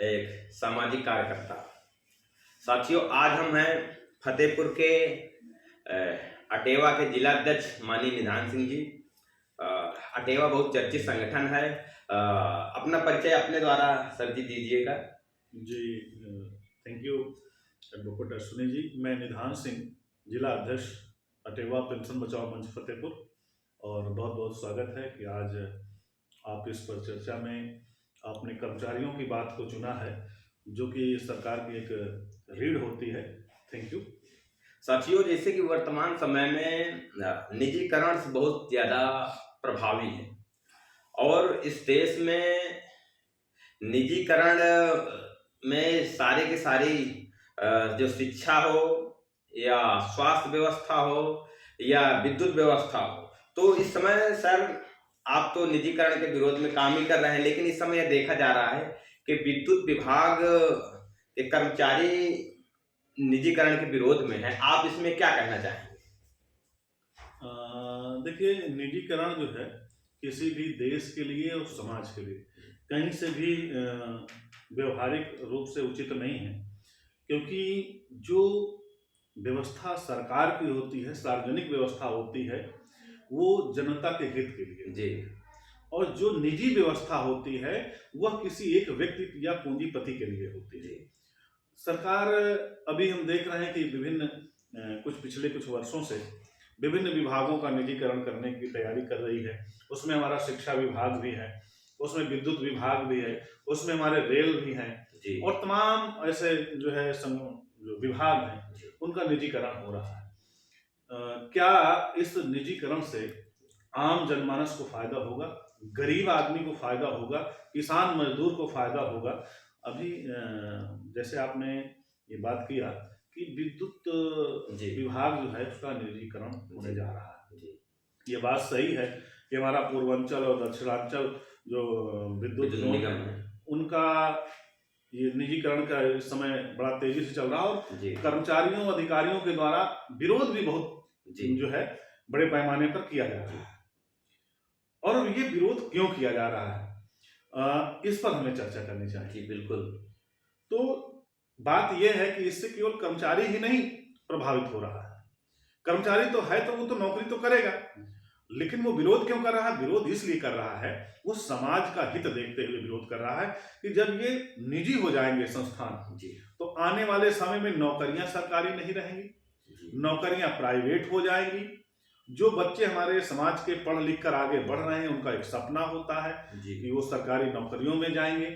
एक सामाजिक कार्यकर्ता। साथियों, आज हम हैं फतेहपुर के अटेवा के जिला अध्यक्ष माननीय निधान सिंह जी। अ, अटेवा बहुत चर्चित संगठन है। अपना परिचय अपने द्वारा सर जी दीजिएगा। जी, thank you advocate Ashwini ji. मैं निधान सिंह, जिला अध्यक्ष अटेवा पेंशन बचाओ मंच फतेहपुर, और बहुत बहुत स्वागत है कि आज आप इस पर चर्चा में आपने कर्मचारियों की बात को चुना है, जो कि सरकार की एक रीढ़ होती है। Thank you. साथियों, जैसे कि वर्तमान समय में निजीकरण से बहुत ज़्यादा प्रभावी है और इस देश में निजीकरण में सारे के सारी जो शिक्षा हो या स्वास्थ्य व्यवस्था हो या विद्युत व्यवस्था हो, तो इस समय सर आप तो निजीकरण के विरोध में काम ही कर रहे हैं, लेकिन इस समय यह देखा जा रहा है कि विद्युत विभाग के कर्मचारी निजीकरण के विरोध में हैं। आप इसमें क्या कहना चाहेंगे? देखिए, निजीकरण जो है किसी भी देश के लिए और समाज के लिए कहीं से भी व्यवहारिक रूप से उचित नहीं है, क्योंकि जो व्यवस्था सरकार की होती है, सार्वजनिक व्यवस्था होती है, वो जनता के हित के लिए, जी, और जो निजी व्यवस्था होती है वह किसी एक व्यक्ति या पूंजीपति के लिए होती है। जी, सरकार, अभी हम देख रहे हैं कि विभिन्न पिछले कुछ वर्षों से विभिन्न विभागों का निजीकरण करने की तैयारी कर रही है। उसमें हमारा शिक्षा विभाग भी है, उसमें विद्युत विभाग भी है, उसमें हमारे रेल भी हैं, जी, और तमाम ऐसे जो है जो विभाग हैं, जी, उनका निजीकरण हो रहा है। क्या इस निजीकरण से आम जनमानस को फायदा होगा, गरीब आदमी को फायदा होगा, किसान मजदूर को फायदा होगा? अभी जैसे आपने ये बात किया कि विद्युत जी, विभाग जो है उसका निजीकरण होने जा रहा है। जी, ये बात सही है कि हमारा पूर्वांचल और दक्षिणांचल जो विद्युत विद्युत जोन निगम है, है। उनका ये निजीकरण का इस समय बड़ा तेजी से चल रहा है, और जी, कर्मचारियों अधिकारियों के द्वारा विरोध भी बहुत जी, जो है बड़े पैमाने पर किया जा रहा है। और ये विरोध क्यों किया जा रहा है, इस पर हमें चर्चा करनी चाहिए। जी, बिल्कुल। तो बात यह है कि इससे केवल कर्मचारी ही नहीं प्रभावित हो रहा है। कर्मचारी तो है, तो वो तो नौकरी तो करेगा, लेकिन वो विरोध क्यों कर रहा है? विरोध इसलिए कर रहा है, वो समाज का हित देखते हुए विरोध कर रहा है कि जब ये निजी हो जाएंगे संस्थान, जी, तो आने वाले समय में नौकरियां सरकारी नहीं रहेंगी, जी, नौकरियां प्राइवेट हो जाएंगी। जो बच्चे हमारे समाज के पढ़ लिख कर आगे बढ़ रहे हैं, उनका एक सपना होता है जी, कि वो सरकारी नौकरियों में जाएंगे।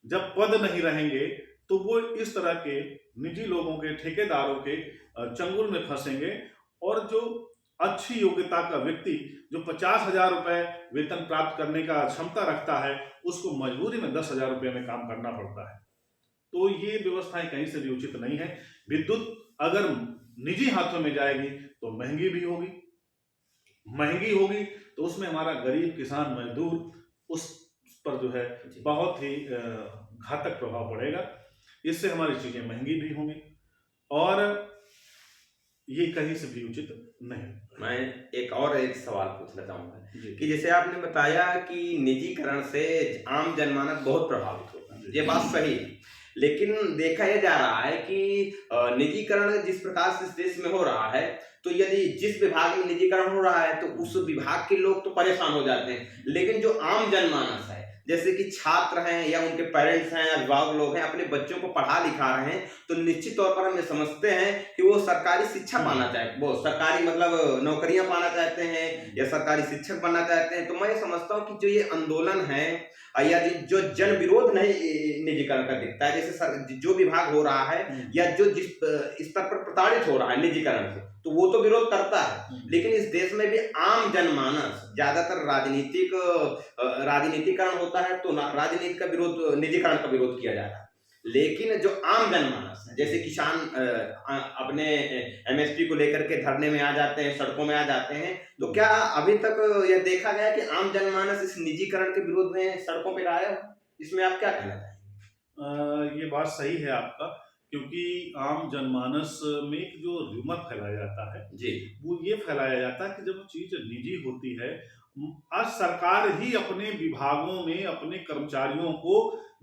जब पद नहीं रहेंगे, तो वो इस तरह के निजी लोगों के, ठेकेदारों के चंगुल में फंसेंगे, और जो अच्छी योग्यता का व्यक्ति जो 50,000 रुपए वेतन प्राप्त करने का क्षमता रखता है, उसको मजबूरी में 10,000 रुपए में काम करना पड़ता है। तो ये व्यवस्थाएं कहीं से भी उचित नहीं है। विद्युत अगर निजी हाथों में जाएगी तो महंगी भी होगी, महंगी होगी तो उसमें हमारा गरीब किसान मजदूर, उस पर जो है जी। बहुत ही घातक प्रभाव पड़ेगा। इससे हमारी चीजें महंगी भी होंगी, और ये कहीं से भी उचित नहीं। मैं एक सवाल पूछना चाहूँगा जी, कि जैसे आपने बताया कि निजीकरण से आम जनमानस बहुत प्रभावित होगा, जी, ये बात सही है। लेकिन देखा यह जा रहा है कि निजीकरण जिस प्रकार से इस देश में हो रहा है, तो यदि जिस विभाग में निजीकरण हो रहा है, तो उस विभाग के लोग तो परेशान हो जाते हैं। लेकिन जो आम जनमानस है, जैसे कि छात्र हैं या उनके पेरेंट्स हैं, अभिभावक लोग हैं, अपने बच्चों को पढ़ा लिखा रहे हैं, तो निश्चित तौर पर हम ये समझते हैं कि वो सरकारी शिक्षा पाना चाहते, वो सरकारी मतलब नौकरियां पाना चाहते हैं या सरकारी शिक्षक बनना चाहते हैं। तो मैं ये समझता हूँ कि जो ये आंदोलन है या जो जन विरोध नहीं निजीकरण का दिखता है, जैसे जो विभाग हो रहा है या जो जिस स्तर पर प्रताड़ित हो रहा है निजीकरण से, तो वो तो विरोध करता है। लेकिन इस देश में भी आम जनमानस ज्यादातर राजनीतिकरण होता है, तो राजनीति का विरोध, निजीकरण का विरोध किया जा रहा है। लेकिन जो आम जनमानस है, जैसे किसान अपने एमएसपी को लेकर के धरने में आ जाते हैं, सड़कों में आ जाते हैं, तो क्या अभी तक यह देखा गया कि आम जनमानस इस निजीकरण के विरोध में सड़कों पर आया? इसमें आप क्या कहना चाहेंगे? ये बात सही है आपका, क्योंकि आम जनमानस में एक जो र्यूमर फैलाया जाता है, जी, वो ये फैलाया जाता है कि जब चीज निजी होती है, आज सरकार ही अपने विभागों में अपने कर्मचारियों को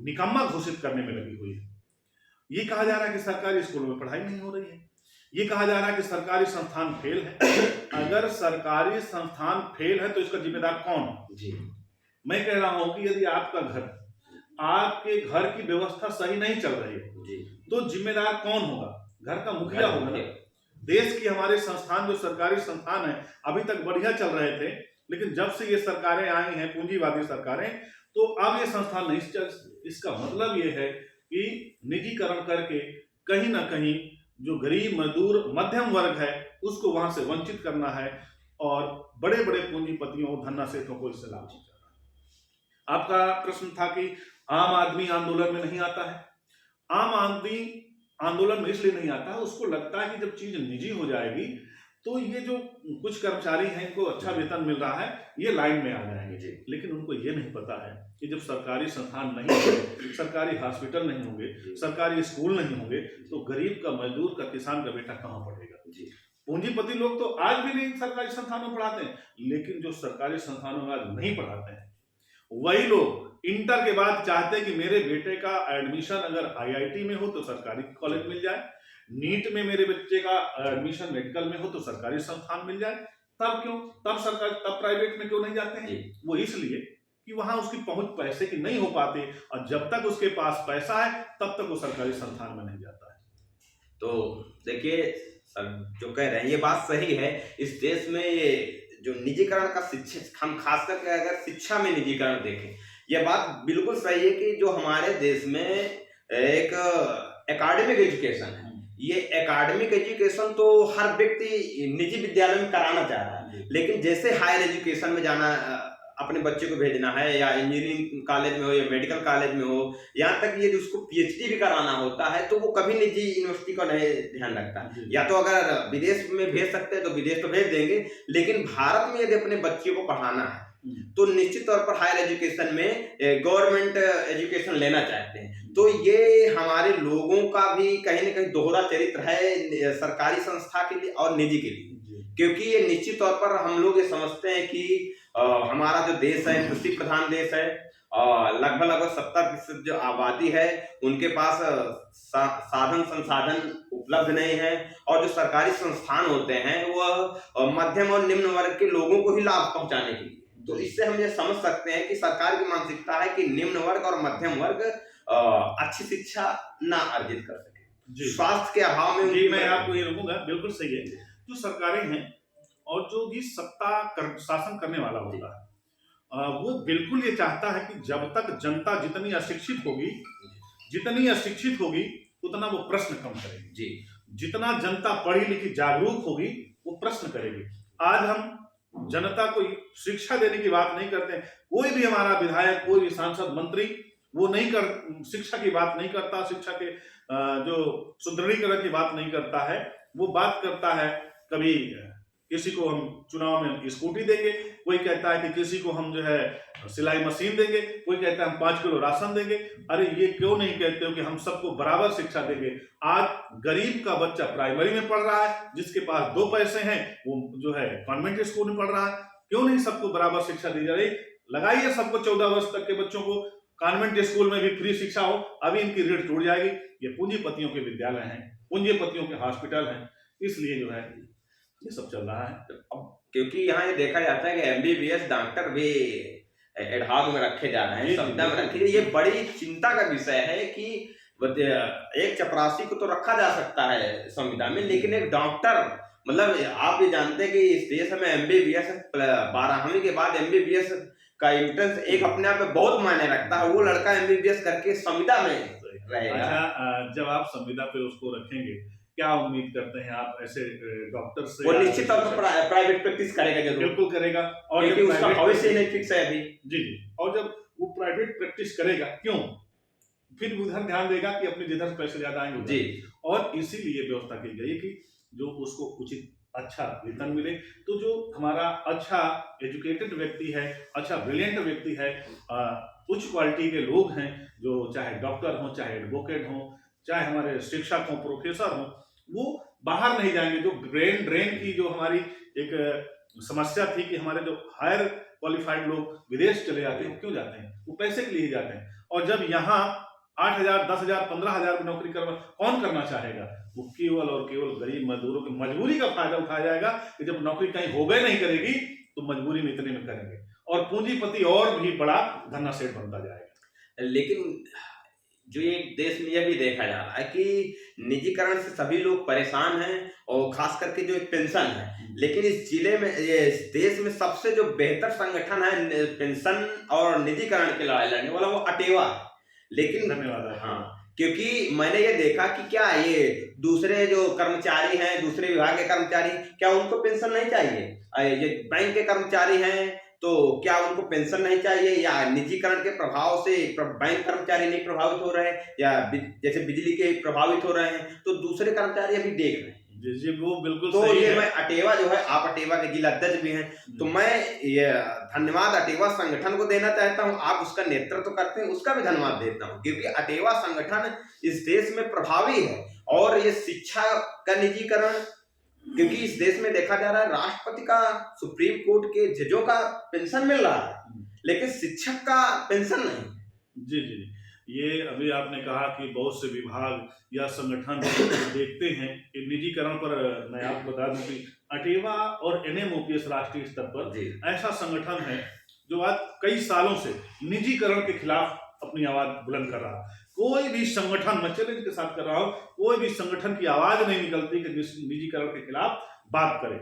निकम्मा घोषित करने में लगी हुई है। ये कहा जा रहा है कि सरकारी स्कूलों में पढ़ाई नहीं हो रही है, ये कहा जा रहा है कि सरकारी संस्थान फेल है। अगर सरकारी संस्थान फेल है तो इसका जिम्मेदार कौन है? जी मैं कह रहा हूं कि यदि आपके घर की व्यवस्था सही नहीं चल रही है जी तो जिम्मेदार कौन होगा? घर का मुखिया होगा ना। देश की हमारे संस्थान, जो सरकारी संस्थान है, अभी तक बढ़िया चल रहे थे, लेकिन जब से ये सरकारें आई हैं, पूंजीवादी सरकारें, तो अब ये संस्थान नहीं चल। इसका मतलब ये है कि निजीकरण करके कहीं ना कहीं जो गरीब मजदूर मध्यम वर्ग है उसको वहां से वंचित करना है और बड़े बड़े पूंजीपतियों, धन्ना सेठों को इससे लाभ पहुंचाना है। आपका प्रश्न था कि आम आदमी आंदोलन में नहीं आता है। आम आदमी आंदोलन में इसलिए नहीं आता है, उसको लगता है कि जब चीज निजी हो जाएगी तो ये जो कुछ कर्मचारी हैं इनको अच्छा वेतन मिल रहा है, ये लाइन में आ जाएंगे। लेकिन उनको ये नहीं पता है कि जब सरकारी संस्थान नहीं होंगे, सरकारी हॉस्पिटल नहीं होंगे, सरकारी स्कूल नहीं होंगे, तो गरीब का, मजदूर का, किसान का बेटा कहाँ पढ़ेगा? पूंजीपति लोग तो आज भी नहीं सरकारी संस्थानों में पढ़ाते हैं, लेकिन जो सरकारी संस्थानों में आज नहीं पढ़ाते हैं वही लोग इंटर के बाद चाहते हैं कि मेरे बेटे का एडमिशन अगर आईआईटी में हो तो सरकारी कॉलेज मिल जाए, नीट में मेरे बच्चे का एडमिशन मेडिकल में हो तो सरकारी संस्थान मिल जाए। तब क्यों? तब प्राइवेट में क्यों नहीं जाते हैं? वो इसलिए कि वहां उसकी पहुंच पैसे की नहीं हो पाती, और जब तक उसके पास पैसा है तब तक वो सरकारी संस्थान में नहीं जाता है। तो देखिए सर, जो कह रहे हैं ये बात सही है। इस देश में ये जो निजीकरण का शिक्षा, हम खास करके अगर शिक्षा में निजीकरण देखें, यह बात बिल्कुल सही है कि जो हमारे देश में एक एकेडमिक एजुकेशन है, ये एकेडमिक एजुकेशन तो हर व्यक्ति निजी विद्यालय में कराना चाह रहा है, लेकिन जैसे हायर एजुकेशन में जाना, अपने बच्चे को भेजना है, या इंजीनियरिंग कॉलेज में हो या मेडिकल कॉलेज में हो, यहाँ तक ये उसको पीएचडी भी कराना होता है, तो वो कभी निजी यूनिवर्सिटी का नहीं ध्यान रखता। या तो अगर विदेश में भेज सकते हैं तो विदेश तो भेज देंगे, लेकिन भारत में यदि अपने बच्चे को पढ़ाना है तो निश्चित तौर पर हायर एजुकेशन में गवर्नमेंट एजुकेशन लेना चाहते हैं। तो ये हमारे लोगों का भी कहीं ना कहीं दोहरा चरित्र है, सरकारी संस्था के लिए और निजी के लिए, क्योंकि ये निश्चित तौर पर हम लोग ये समझते हैं कि हमारा जो देश है कृषि प्रधान देश है, लगभग 70% जो आबादी है उनके पास साधन संसाधन उपलब्ध नहीं है, और जो सरकारी संस्थान होते हैं वह मध्यम और निम्न वर्ग के लोगों को ही लाभ पहुंचाने के लिए। तो इससे हम ये समझ सकते हैं कि सरकार की मानसिकता है कि निम्न वर्ग और मध्यम वर्ग अच्छी शिक्षा ना अर्जित कर सके, स्वास्थ्य के अभाव में। जी, मैं आपको ये रोकूंगा, बिल्कुल सही है। जो सरकारें हैं और जो भी शासन करने वाला होता है, वो बिल्कुल ये चाहता है कि जब तक जनता जितनी अशिक्षित होगी उतना वो प्रश्न कम करेगी। जी, जितना जनता पढ़ी लिखी जागरूक होगी वो प्रश्न करेगी। आज हम जनता को शिक्षा देने की बात नहीं करते हैं। कोई भी हमारा विधायक, कोई भी सांसद, मंत्री वो शिक्षा की बात नहीं करता, शिक्षा के जो सुदृढ़ीकरण की बात नहीं करता है। वो बात करता है कभी किसी को हम चुनाव में स्कूटी देंगे, कोई कहता है कि किसी को हम जो है सिलाई मशीन देंगे, कोई कहता है हम 5 किलो राशन देंगे। अरे ये क्यों नहीं कहते हो कि हम सबको बराबर शिक्षा देंगे? आज गरीब का बच्चा प्राइमरी में पढ़ रहा है, जिसके पास 2 पैसे हैं वो जो है कॉन्वेंट स्कूल में पढ़ रहा है। क्यों नहीं सबको बराबर शिक्षा दी जा रही? लगाइए सबको 14 वर्ष तक के बच्चों को कॉन्वेंट स्कूल में भी फ्री शिक्षा हो। अभी इनकी रीढ़ टूट जाएगी। ये पूंजीपतियों के विद्यालय हैं, पूंजीपतियों के हॉस्पिटल हैं, इसलिए जो है ये सब चल रहा है। अब क्योंकि यहाँ ये देखा जाता है कि एमबीबीएस डॉक्टर भी एडहॉक में रखे जा रहे हैं, संविदा में रखे। ये बड़ी चिंता का विषय है कि एक चपरासी को तो रखा जा सकता है संविदा में, लेकिन एक डॉक्टर, मतलब आप ये जानते हैं कि इस देश में एमबीबीएस 12वीं के बाद एमबीबीएस का एंट्रेंस एक अपने आप में बहुत मायने रखता है। वो लड़का एमबीबीएस करके संविदा में रहेगा। अच्छा, जब आप संविदा पे उसको रखेंगे, क्या उम्मीद करते हैं आप ऐसे डॉक्टर से? वो निश्चित तौर पर प्राइवेट प्रैक्टिस करेगा, जरूर बिल्कुल करेगा। और क्योंकि उसका भविष्य नहीं फिक्स है अभी। जी, और जब वो प्राइवेट प्रैक्टिस करेगा, क्यों फिर उधर ध्यान देगा कि अपने जिधर पैसे ज्यादा आएंगे जी। और इसीलिए व्यवस्था की गई कि जो उसको उचित अच्छा वेतन मिले। तो जो हमारा अच्छा एजुकेटेड व्यक्ति है, अच्छा ब्रिलियंट व्यक्ति है, उच्च क्वालिटी के लोग हैं, जो चाहे डॉक्टर हो, चाहे एडवोकेट हो, चाहे हमारे शिक्षक हो, प्रोफेसर हो, वो बाहर नहीं जाएंगे। जो ब्रेन ड्रेन की जो हमारी एक समस्या थी कि हमारे जो हायर क्वालिफाइड लोग विदेश चले जाते हैं। वो क्यों जाते हैं? वो पैसे के लिए ही जाते हैं। और जब यहाँ 8,000, 10,000, 15,000 की नौकरी कौन करना चाहेगा? वो केवल और केवल गरीब मजदूरों की मजबूरी का फायदा उठाया जाएगा कि जब नौकरी कहीं हो गए नहीं करेगी तो मजबूरी में इतने में करेंगे, और पूंजीपति और भी बड़ा धन्ना सेठ बनता जाएगा। लेकिन जो ये देश में यह भी देखा जा रहा है कि निजीकरण से सभी लोग परेशान हैं, और खास करके जो एक पेंशन है, लेकिन इस जिले में, ये इस देश में सबसे जो बेहतर संगठन है पेंशन और निजीकरण की लड़ाई लड़ने वाला, वो अटेवा है। लेकिन धन्यवाद। हाँ, क्योंकि मैंने ये देखा कि क्या ये दूसरे जो कर्मचारी हैं, दूसरे विभाग के कर्मचारी, क्या उनको पेंशन नहीं चाहिए? ये बैंक के कर्मचारी हैं तो क्या उनको पेंशन नहीं चाहिए? या निजीकरण के प्रभाव से बैंक कर्मचारी नहीं प्रभावित हो रहे हैं, या जैसे बिजली के प्रभावित हो रहे हैं, तो दूसरे कर्मचारी अभी देख रहे हैं। जी, वो बिल्कुल तो सही ये है। मैं अटेवा जो है, आप अटेवा के जिला अध्यक्ष भी हैं, तो मैं ये धन्यवाद अटेवा संगठन को देना चाहता हूं। आप उसका नेतृत्व करते हैं, उसका भी धन्यवाद देता हूं, क्योंकि अटेवा संगठन इस देश में प्रभावी है। और ये शिक्षा का निजीकरण, क्योंकि इस देश में देखा जा रहा है राष्ट्रपति का, सुप्रीम कोर्ट के जजों का पेंशन मिल रहा है, लेकिन शिक्षक का पेंशन नहीं। जी जी जी, ये अभी आपने कहा कि बहुत से विभाग या संगठन देखते हैं कि निजीकरण पर। मैं आपको बता दूं कि अटेवा और NMOPS राष्ट्रीय स्तर पर ऐसा संगठन है जो आज कई सालों से निजीकरण के खिलाफ अपनी आवाज बुलंद कर रहा है। कोई भी संगठन, मैं चैलेंज के साथ कर रहा हूं, कोई भी संगठन की आवाज नहीं निकलती कि निजीकरण के खिलाफ बात करे।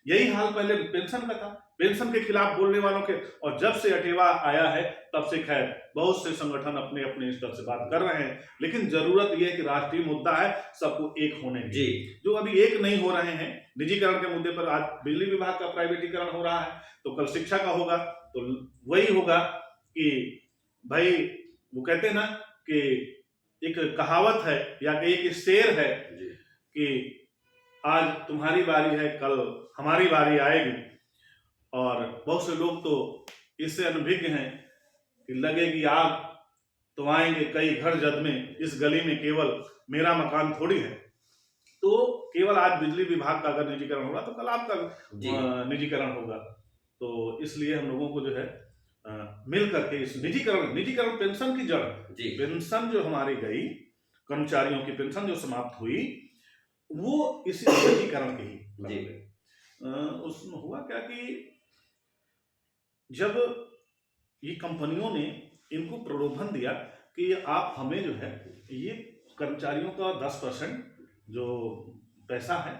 यही हाल पहले पेंशन का था, पेंशन के खिलाफ बोलने वालों के। और जब से अटेवा आया है तब से खैर बहुत से संगठन अपने अपने स्तर से बात कर रहे हैं, लेकिन जरूरत यह है कि राष्ट्रीय मुद्दा है, सबको एक होने की। जो अभी एक नहीं हो रहे हैं निजीकरण के मुद्दे पर, आज बिजली विभाग का प्राइवेटीकरण हो रहा है, तो कल शिक्षा का होगा, तो वही होगा कि भाई, वो कहते हैं ना कि एक कहावत है या एक शेर है कि आज तुम्हारी बारी है, कल हमारी बारी आएगी। और बहुत से लोग तो इससे अनभिज्ञ हैं कि लगेगी आग तो आएंगे कई घर जद में, इस गली में केवल मेरा मकान थोड़ी है। तो केवल आज बिजली विभाग का अगर निजीकरण होगा तो कल आपका निजीकरण होगा। तो इसलिए हम लोगों को जो है मिल करके इस निजीकरण पेंशन की जड़, पेंशन जो हमारी गई, कर्मचारियों की पेंशन जो समाप्त हुई, वो इसी निजीकरण की ही। उसमें हुआ क्या कि जब ये कंपनियों ने इनको प्रलोभन दिया कि आप हमें जो है ये कर्मचारियों का 10% जो पैसा है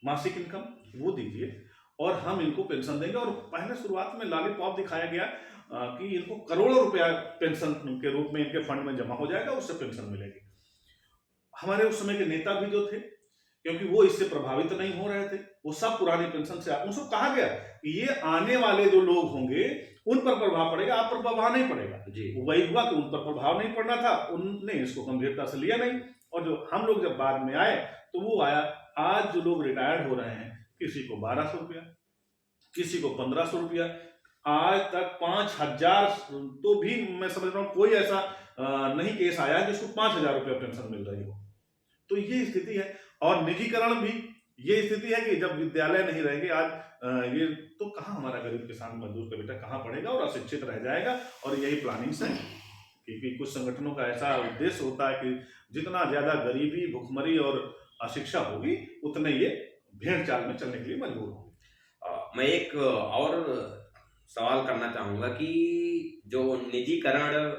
मासिक इनकम वो दीजिए और हम इनको पेंशन देंगे। और पहले शुरुआत में लॉलीपॉप दिखाया गया कि इनको करोड़ों रुपया पेंशन के रूप में इनके फंड में जमा हो जाएगा, उससे पेंशन मिलेगी। हमारे उस समय के नेता भी जो थे, क्योंकि वो इससे प्रभावित नहीं हो रहे थे, वो सब पुरानी पेंशन से, उनको कहा गया कि ये आने वाले जो लोग होंगे उन पर प्रभाव पड़ेगा, आप पर प्रभाव नहीं पड़ेगा। वही हुआ कि उन पर प्रभाव नहीं पड़ना था, उनने इसको गंभीरता से लिया नहीं। और जो हम लोग जब बाद में आए तो वो आया, आज जो लोग रिटायर्ड हो रहे हैं, किसी को 1200 रुपया, किसी को 1500 रुपया, आज तक 5000, तो भी मैं समझ रहा हूँ कोई ऐसा नहीं केस आया जिसको 5000 रुपया पेंशन मिल रही हो। तो ये स्थिति है। और निजीकरण भी ये स्थिति है कि जब विद्यालय नहीं रहेंगे आज ये, तो कहाँ हमारा गरीब किसान मजदूर का बेटा कहाँ पढ़ेगा और अशिक्षित रह जाएगा। और यही प्लानिंग्स है, क्योंकि कुछ संगठनों का ऐसा उद्देश्य होता है कि जितना ज्यादा गरीबी, भुखमरी और अशिक्षा होगी उतने ये भेड़ चाल में चलने के लिए मजबूर होंगे। मैं एक और सवाल करना चाहूंगा कि जो निजीकरण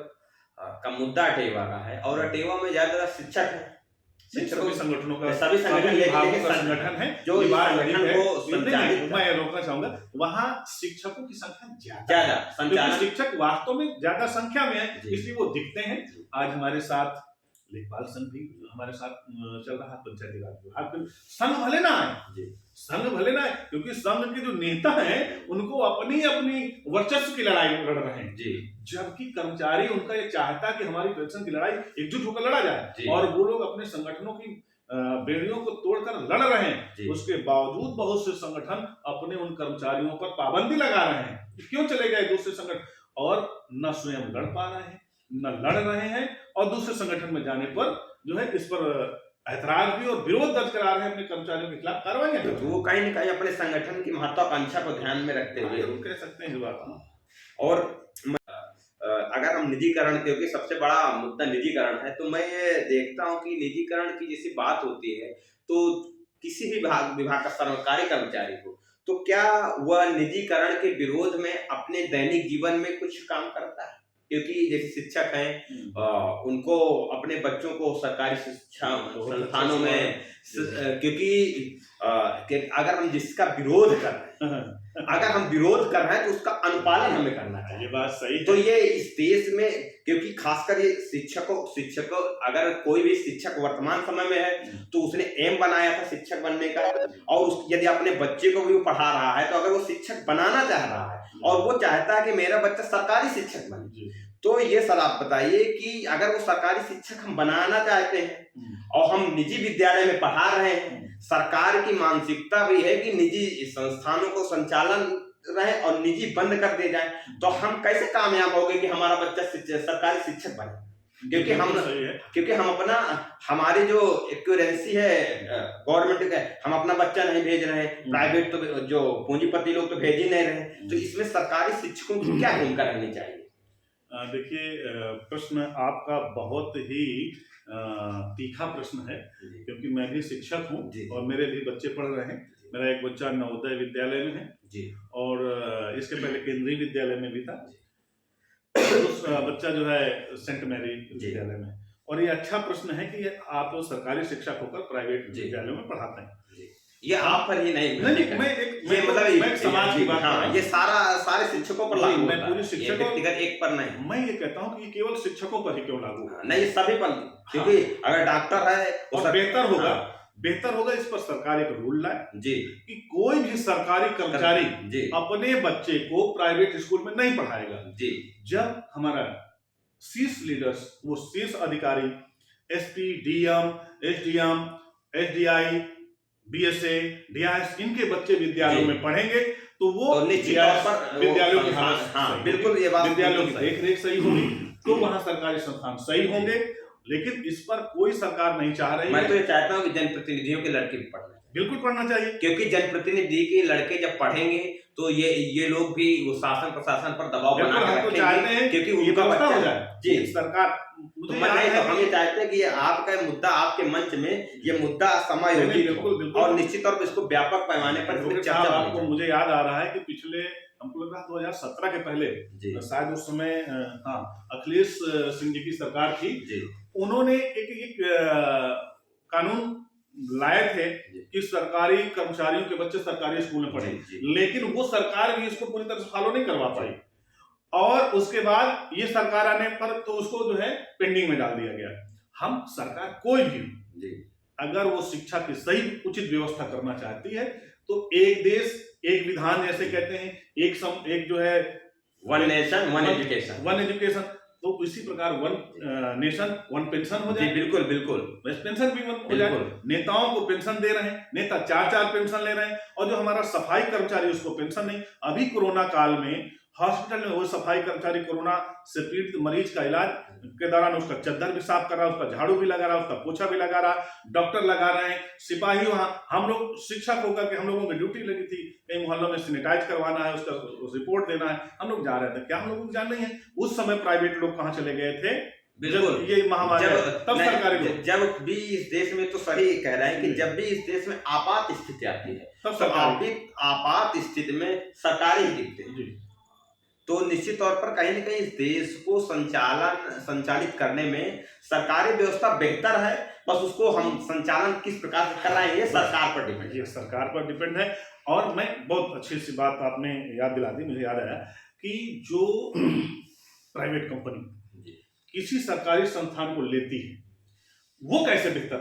का मुद्दा अटेवा का है, और अटेवा में ज्यादा शिक्षक है, सभी संगठनों का, सभी संगठन है जो मैं रोकना चाहूंगा, वहाँ शिक्षकों की संख्या ज्यादा, शिक्षक वास्तव में ज्यादा संख्या में है, इसलिए वो दिखते हैं। आज हमारे साथ लेखपाल संघ भी हमारे साथ चल रहा है, पंचायती राज विभाग, संघ भले ना आए, संघ भले ना आए, क्योंकि संघ के जो नेता हैं उनको अपनी अपनी वर्चस्व की लड़ाई लड़ रहे हैं, जबकि कर्मचारी उनका ये चाहता कि हमारी पेंशन की लड़ाई एकजुट होकर लड़ा जाए, और वो लोग अपने संगठनों की बेड़ियों को तोड़कर लड़ रहे हैं। उसके बावजूद बहुत से संगठन अपने उन कर्मचारियों पर पाबंदी लगा रहे हैं, क्यों चले गए दूसरे संगठन, और न स्वयं लड़ पा रहे हैं, न लड़ रहे हैं, और दूसरे संगठन में जाने पर जो है इस पर ऐतराज भी और विरोध दर्ज करा रहे हैं अपने कर्मचारियों के खिलाफ, कार्रवाइयां कर तो रहे हैं। वो कहीं न कहीं अपने संगठन की महत्वाकांक्षा को ध्यान में रखते हाँ, हुए जरूर कह सकते हैं इस बात को। और अगर हम निजीकरण, क्योंकि सबसे बड़ा मुद्दा निजीकरण है, तो मैं ये देखता हूँ कि निजीकरण की जैसी बात होती है, तो किसी भी विभाग का सरकारी कर्मचारी को, तो क्या वह निजीकरण के विरोध में अपने दैनिक जीवन में कुछ काम करता है? क्योंकि जैसे शिक्षक हैं, उनको अपने बच्चों को सरकारी शिक्षा बहुत अच्छा संस्थानों सवाल में है। क्योंकि कि अगर हम जिसका विरोध कर रहे हैं, अगर हम विरोध कर रहे हैं तो उसका अनुपालन हमें करना चाहिए। ये बात सही तो है। ये इस देश में, क्योंकि खासकर ये शिक्षकों अगर कोई भी शिक्षक वर्तमान समय में है तो उसने एम बनाया था शिक्षक बनने का, और यदि अपने बच्चे को भी वो पढ़ा रहा है, तो अगर वो शिक्षक बनाना चाह रहा है और वो चाहता है कि मेरा बच्चा सरकारी शिक्षक बने, तो ये सर आप बताइए कि अगर वो सरकारी शिक्षक हम बनाना चाहते हैं और हम निजी विद्यालय में पढ़ा रहे हैं, सरकार की मानसिकता भी है कि निजी संस्थानों को संचालन रहे और निजी बंद कर दिए जाए, तो हम कैसे कामयाब होंगे कि हमारा बच्चा सरकारी शिक्षक बने? क्योंकि हम अपना, हमारी जो एक्यूरेंसी है गवर्नमेंट का, हम अपना बच्चा नहीं भेज रहे हैं, प्राइवेट तो जो पूंजीपति लोग तो भेज ही नहीं रहे, तो इसमें सरकारी शिक्षकों की क्या भूमिका रहनी चाहिए? देखिए, प्रश्न आपका बहुत ही तीखा प्रश्न है, क्योंकि मैं भी शिक्षक हूँ और मेरे भी बच्चे पढ़ रहे हैं। मेरा एक बच्चा नवोदय विद्यालय में है और इसके पहले केंद्रीय विद्यालय में भी था। दूसरा बच्चा जो है सेंट मैरी विद्यालय में। और ये अच्छा प्रश्न है कि आप सरकारी शिक्षक होकर प्राइवेट विद्यालयों में पढ़ाते हैं। ये आप पर ही नहीं, मैं समाज की बात कर रहा हूं। ये सारे शिक्षकों पर लागू होता है, पूरी शिक्षकों, व्यक्तिगत एक पर नहीं। मैं ये कहता हूं कि ये केवल शिक्षकों पर ही क्यों लागू होगा? नहीं, सभी पर, क्योंकि अगर डॉक्टर है और बेहतर होगा इस पर सरकार एक रूल लाए कि कोई भी सरकारी कर्मचारी अपने बच्चे को प्राइवेट स्कूल में नहीं पढ़ाएगा। जब हमारा शीर्ष लीडर्स, वो शीर्ष अधिकारी, SP, DM, SDM, SDI, BSA, DIIs, इनके बच्चे विद्यालयों में पढ़ेंगे तो वो विद्यालयों की हालत, बिल्कुल ये बात, विद्यालयों की देखरेख सही होगी, तो वहां सरकारी संस्थान सही होंगे। लेकिन इस पर कोई सरकार नहीं चाह रही है। मैं तो ये चाहता हूँ कि जनप्रतिनिधियों के लड़के भी पढ़ना, बिल्कुल पढ़ना चाहिए, क्योंकि जनप्रतिनिधि के लड़के जब पढ़ेंगे तो ये लोग भी वो शासन प्रशासन पर दबाव बना के रखेंगे, क्योंकि उनका बच्चा हो जाए। सरकार तो हम ये चाहते हैं कि ये आपका मुद्दा, आपके मंच में ये मुद्दा समायोजित और निश्चित तौर पर इसको व्यापक पैमाने पर चर्चा। आपको मुझे याद आ रहा है कि पिछले, हमको लग रहा 2017 के पहले, शायद उस समय अखिलेश सिंह जी की सरकार थी, उन्होंने एक कानून लाए थे कि सरकारी कर्मचारियों के बच्चे सरकारी स्कूल में पढ़े, लेकिन वो सरकार भी इसको पूरी तरह से फॉलो नहीं करवा पाई और उसके बाद ये सरकार आने पर तो उसको जो है पेंडिंग में डाल दिया गया। हम सरकार कोई भी अगर वो शिक्षा की सही उचित व्यवस्था करना चाहती है तो एक देश एक विधान, जैसे कहते हैं, एक जो है वन नेशन वन एजुकेशन, तो इसी प्रकार वन नेशन वन पेंशन हो जाए। बिल्कुल बिल्कुल, पेंशन भी हो जाए। नेताओं को पेंशन दे रहे हैं, नेता 4-4 पेंशन ले रहे हैं, और जो हमारा सफाई कर्मचारी उसको पेंशन नहीं। अभी कोरोना काल में हॉस्पिटल में वो सफाई कर्मचारी कोरोना से पीड़ित मरीज का इलाज के दौरान उसका चद्दर भी साफ कर रहा है, उसका झाड़ू भी लगा रहा है, उसका पोछा भी लगा रहा, डॉक्टर लगा रहे हैं, सिपाही वहां, हम लोग शिक्षक होकर के हम लोगों की ड्यूटी लगी थी, कई मोहल्लों में सैनिटाइज करवाना है, उसका रिपोर्ट देना है, हम लोग जा रहे थे। क्या हम लोगों को जान नहीं है उस समय प्राइवेट लोग कहाँ चले गए थे? बिल्कुल, ये महामारी तब सरकारी जब भी इस देश में, तो सही कह रहे हैं कि जब भी इस देश में आपात स्थिति आती है तब आपात स्थिति में सरकारी ही दिखते हैं। तो निश्चित तौर पर कहीं न कहीं इस देश को संचालित करने में सरकारी व्यवस्था बेहतर है, बस उसको हम संचालन किस प्रकार से कर रहे हैं ये सरकार पर डिपेंड है। ये सरकार पर डिपेंड है। और मैं बहुत अच्छी सी बात आपने याद दिला दी, मुझे याद आया कि जो प्राइवेट कंपनी किसी सरकारी संस्थान को लेती है वो कैसे बेहतर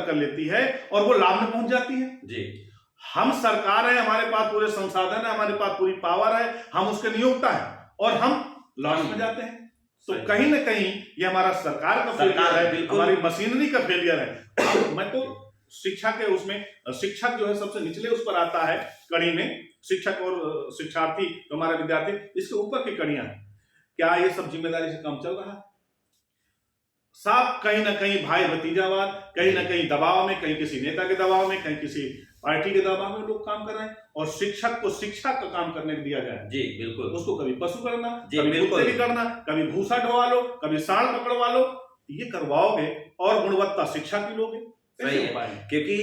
कर लेती है, और वो लाभ में पहुंच जाती है। हम सरकार है, हमारे पास पूरे संसाधन है, हमारे पास पूरी पावर है, हम उसके नियोक्ता है और हम लॉस में जाते हैं। तो कहीं ना कहीं ये हमारा सरकार का फेलियर है, हमारी मशीनरी का फेलियर है। मैं तो शिक्षा के उसमें, शिक्षक जो है सबसे निचले उस पर आता है कड़ी में, शिक्षक और शिक्षार्थी जो हमारे विद्यार्थी, इसके ऊपर की कड़ियां हैं। क्या ये सब जिम्मेदारी से काम चल रहा है? साफ कहीं ना कहीं भाई भतीजावाद, कहीं ना कहीं दबाव में, कहीं किसी नेता के दबाव में, कहीं किसी पार्टी के दबाव में लोग काम कर रहे हैं। और शिक्षक को शिक्षा का काम करने को दिया जाए, जी बिल्कुल, उसको कभी पशु करना, जी कभी बिल्कुल, कुत्ते भी करना, कभी भूसा ढोवा लो, कभी सांड पकड़वा लो, ये करवाओगे और गुणवत्ता शिक्षा की लोगे, सही कैसे है। हो पाएंगे? क्योंकि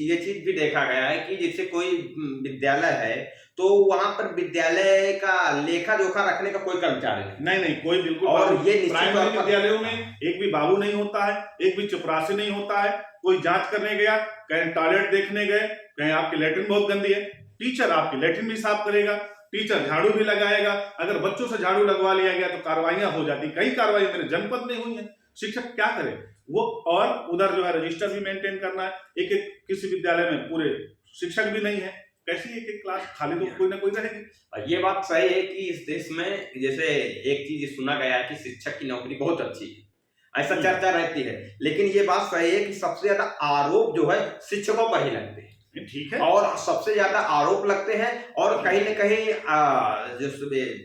ये चीज भी देखा गया है कि जैसे कोई विद्यालय है तो वहां पर विद्यालय का लेखा जोखा रखने का कोई कर्मचारी नहीं, नहीं नहीं, कोई बिल्कुल और बाबू, ये निश्चित प्राइमरी तौर पर विद्यालयों में एक भी बाबू नहीं होता है, एक भी चपरासी नहीं होता है। कोई जांच करने गया, कहीं टॉयलेट देखने गए, कहीं आपकी लेटरिन बहुत गंदी है, टीचर आपकी लेटरिन भी साफ करेगा, टीचर झाड़ू भी लगाएगा। अगर बच्चों से झाड़ू लगवा लिया गया तो कार्रवाइयां हो जाती, कई कार्रवाई मेरे जनपद में हुई है। शिक्षक क्या करे वो, और उधर जो है रजिस्टर भी मेंटेन करना है। एक एक किसी विद्यालय में पूरे शिक्षक भी नहीं है, कैसी एक एक क्लास खाली तो कोई ना कोई रहेगी। ये बात सही है कि इस देश में जैसे एक चीज सुना गया है कि शिक्षक की नौकरी बहुत अच्छी है, ऐसा चर्चा रहती है, लेकिन ये बात सही है कि सबसे ज्यादा आरोप जो है शिक्षकों पर ही लगते हैं, ठीक है, और सबसे ज्यादा आरोप लगते हैं, और कहीं न कहीं जिस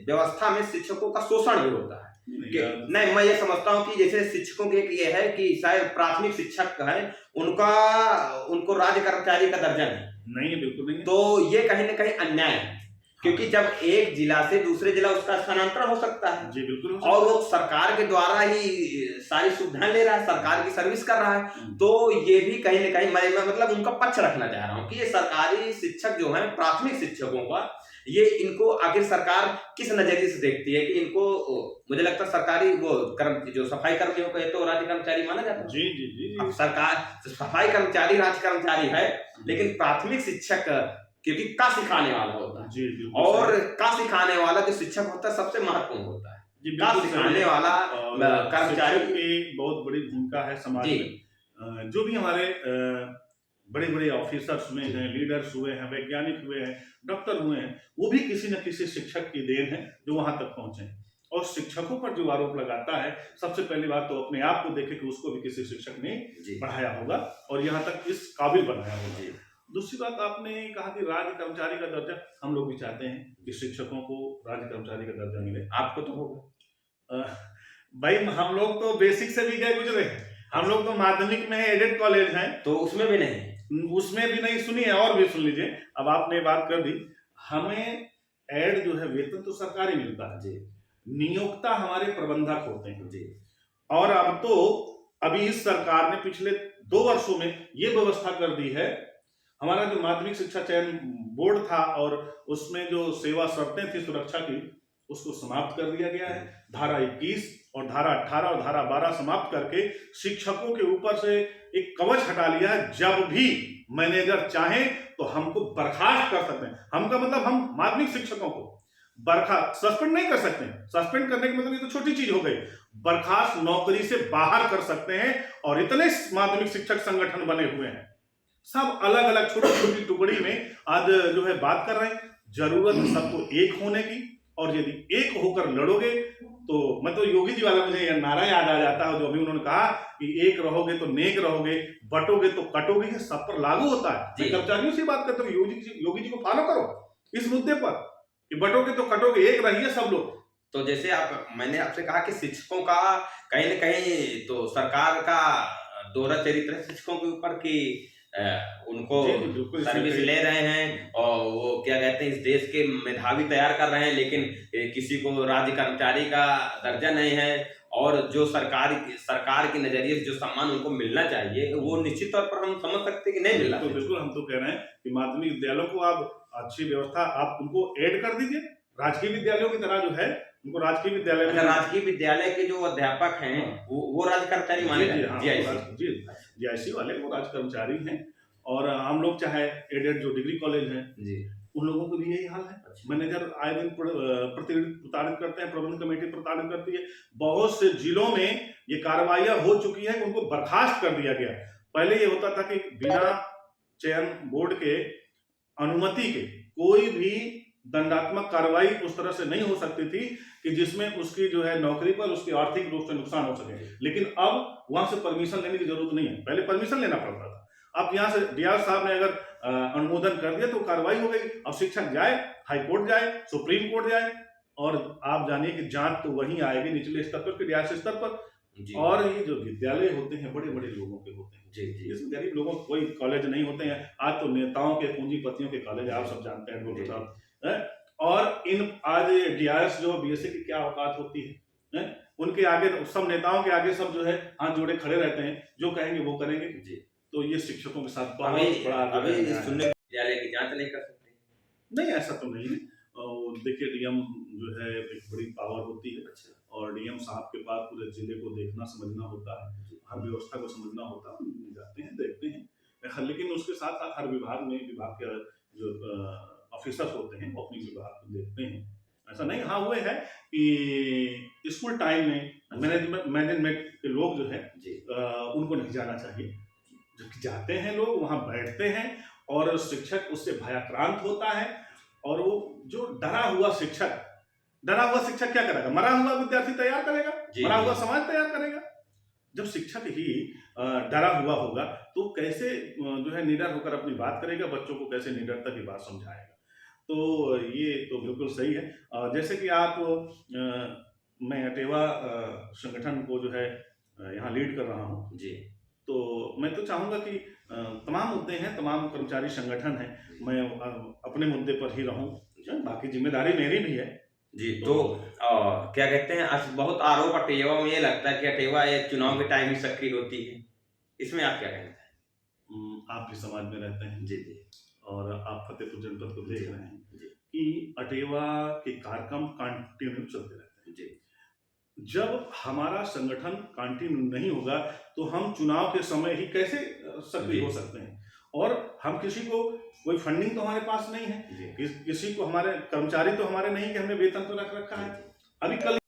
व्यवस्था में शिक्षकों का शोषण भी होता है। नहीं, मैं ये समझता हूँ कि जैसे शिक्षकों की एक ये है कि शायद प्राथमिक शिक्षक है उनको राज्य कर्मचारी का दर्जा नहीं है, बिल्कुल नहीं। तो ये कहीं न कहीं अन्याय है, क्योंकि जब एक जिला से दूसरे जिला उसका स्थानांतरण हो सकता है, जी बिल्कुल, और वो सरकार के द्वारा ही सारी सुविधाएं ले रहा है, सरकार की सर्विस कर रहा है, तो ये भी कहीं न कहीं मैं मतलब उनका पक्ष रखना चाह रहा हूँ कि ये सरकारी शिक्षक जो है, प्राथमिक शिक्षकों का, ये इनको आखिर सरकार किस नजरिए से देखती है कि इनको, मुझे लगता है सरकारी वो जो सफाई कर्मियों को तो राज्य कर्मचारी माना जाता है। जी जी जी, अब सरकार सफाई कर्मचारी राज्य कर्मचारी है, लेकिन प्राथमिक शिक्षक क्योंकि का सिखाने वाला होता है, जी, और का सिखाने वाला जो शिक्षक होता है सबसे महत्वपूर्ण होता है, जी, का सिखाने वाला कर्मचारी की बहुत बड़ी भूमिका है समाज में। जो भी हमारे बड़े बड़े ऑफिसर्स हुए हैं, लीडर्स हुए हैं, वैज्ञानिक हुए हैं, डॉक्टर हुए हैं, वो भी किसी न किसी शिक्षक की देन है जो वहां तक पहुंचे। और शिक्षकों पर जो आरोप लगाता है, सबसे पहली बात तो अपने आप को देखे कि उसको भी किसी शिक्षक ने पढ़ाया होगा और यहाँ तक इस काबिल बनाया होगा। दूसरी बात, आपने कहा कि राज्य कर्मचारी का दर्जा, हम लोग भी चाहते हैं कि शिक्षकों को राज्य कर्मचारी का दर्जा मिले। आपको तो होगा भाई, हम लोग तो बेसिक से भी गए गुजरे, हम लोग तो माध्यमिक में एडेड कॉलेज हैं, तो उसमें भी नहीं, उसमें भी नहीं। सुनिए और भी सुन लीजिए, अब आपने बात कर दी, हमें एड जो है वेतन तो सरकारी मिलता है जी, नियोक्ता हमारे प्रबंधक होते हैं जी। और अब तो अभी इस सरकार ने पिछले 2 वर्षों में ये व्यवस्था कर दी है, हमारा जो माध्यमिक शिक्षा चयन बोर्ड था और उसमें जो सेवा शर्तें थी सुरक्षा की, उसको समाप्त कर दिया गया है। धारा 21 और धारा 18 और धारा 12 समाप्त करके शिक्षकों के ऊपर से एक कवच हटा लिया है। जब भी मैनेजर चाहे तो हमको बर्खास्त कर सकते हैं। हम का मतलब हम माध्यमिक शिक्षकों को सस्पेंड नहीं कर सकते हैं। सस्पेंड करने का मतलब ये तो छोटी चीज हो गई, बर्खास्त नौकरी से बाहर कर सकते हैं। और इतने माध्यमिक शिक्षक संगठन बने हुए हैं, सब अलग अलग छोटी छोटी टुकड़ी में आज जो है बात कर रहे हैं। जरूरत है सबको एक होने की, और यदि एक होकर लड़ोगे तो मैं तो योगी जी वाला मुझे नारा याद आ जाता है, जो अभी उन्होंने कहा कि एक रहोगे तो नेक रहोगे, बटोगे तो कटोगे। ये सब पर लागू होता है। मैं कर्मचारियों से बात करता हूँ, योगी जी को फॉलो करो इस मुद्दे पर कि बटोगे तो कटोगे, एक रहिए सब लोग। तो जैसे मैंने आपसे कहा कि शिक्षकों का कहीं न कहीं तो सरकार का दोहरा चरित्र है शिक्षकों के ऊपर कि उनको सर्विस ले रहे हैं और वो क्या कहते हैं इस देश के मेधावी तैयार कर रहे हैं, लेकिन किसी को राज्य कर्मचारी का दर्जा नहीं है। और जो सरकार के नजरिए से जो सम्मान उनको मिलना चाहिए वो निश्चित तौर पर हम समझ सकते हैं कि नहीं मिल रहा। तो बिल्कुल हम तो कह रहे हैं कि माध्यमिक विद्यालयों को आप अच्छी व्यवस्था आप उनको ऐड कर दीजिए, राजकीय विद्यालयों की तरह जो है उनको राजकीय विद्यालय में। राजकीय विद्यालय के जो अध्यापक हैं वो राज्य कर्मचारी माने जीआईसी वाले वो राज्य कर्मचारी हैं। और हम लोग चाहे एडेड जो डिग्री कॉलेज हैं जी, उन लोगों को भी यही हाल है। मैनेजर आए दिन प्रताड़ित करते हैं, प्रबंधन कमेटी प्रताड़ित करती है। बहुत से जिलों में ये कार्रवाइयां हो चुकी है कि उनको बर्खास्त कर दिया गया। पहले ये होता था कि बिना चयन बोर्ड के अनुमति के कोई भी दंडात्मक कार्रवाई उस तरह से नहीं हो सकती थी कि जिसमें उसकी जो है नौकरी पर उसकी आर्थिक रूप से नुकसान हो सके। लेकिन अब वहां से परमिशन लेने की जरूरत नहीं है, पहले परमिशन लेना पड़ता था। अब यहाँ से डीआर साहब ने अगर अनुमोदन कर दिया तो कार्रवाई हो गई। अब शिक्षक जाए, हाई कोर्ट जाए, सुप्रीम कोर्ट जाए, और आप जानिए कि जांच तो वहीं आएगी निचले स्तर पर, डीआर स्तर पर। जी और ये जो विद्यालय होते हैं बड़े बड़े लोगों के होते हैं, जी जी इसमें गरीब लोगों के कोई कॉलेज नहीं होते हैं। आज तो नेताओं के, पूंजीपतियों के कॉलेज आप जी सब जानते हैं, डॉक्टर जी साहब हैं? और इन आज डीआरएस जो बीएससी की क्या औकात होती है? उनके आगे सब नेताओं के आगे सब जो है हाथ जोड़े खड़े रहते हैं, जो कहेंगे वो करेंगे। जी। तो ये शिक्षकों के साथ अभी बहुत बड़ा जो अभी है अन्याय है। सुनने विद्यालय की जांच नहीं कर सकते। नहीं, ऐसा तो नहीं है। देखिए डीएम जो है एक बड़ी पावर होती है अच्छा और डीएम साहब के पास पूरे जिले को देखना समझना होता है, जी हर व्यवस्था को समझना होता है। जाते हैं, देखते हैं। लेकिन उसके साथ साथ हर विभाग में विभाग के जो ऑफिसर्स होते हैं वो अपनी विभाग को देखते हैं। ऐसा नहीं, हाँ वो है कि स्कूल टाइम में मैनेजमेंट के लोग जो है जी उनको नहीं जाना चाहिए। जबकि जाते हैं लोग, वहाँ बैठते हैं और शिक्षक उससे भयाक्रांत होता है। और वो जो डरा हुआ शिक्षक क्या करेगा? मरा हुआ विद्यार्थी तैयार करेगा, जी मरा जी हुआ समाज तैयार करेगा। जब शिक्षक ही डरा हुआ होगा तो कैसे जो है निडर होकर अपनी बात करेगा, बच्चों को कैसे निडरता की बात समझाएगा। तो ये तो बिल्कुल सही है। जैसे कि आप मैं अटेवा संगठन को जो है यहाँ लीड कर रहा हूँ, जी तो मैं तो चाहूँगा कि तमाम मुद्दे हैं, तमाम कर्मचारी संगठन हैं, मैं अपने मुद्दे पर ही रहूँ, बाकी जिम्मेदारी मेरी भी है। जी। तो क्या कहते हैं, बहुत आरोप अटेवा में ये लगता है कि अटेवा ये चुनाव के टाइम ही सक्रिय होती है, इसमें आप क्या कहना चाहेंगे? आप भी समाज में रहते हैं जी जी और आप फतेहपुर जनपद को देख जी रहे हैं जी कि अटेवा के कार्यक्रम कंटिन्यू चलते रहते हैं। जी जब हमारा संगठन कंटिन्यू नहीं होगा तो हम चुनाव के समय ही कैसे सक्रिय जी हो सकते हैं? और हम किसी को, कोई फंडिंग तो हमारे पास नहीं है, जी किसी को, हमारे कर्मचारी तो हमारे नहीं कि हमने वेतन तो रख रखा है। अभी कल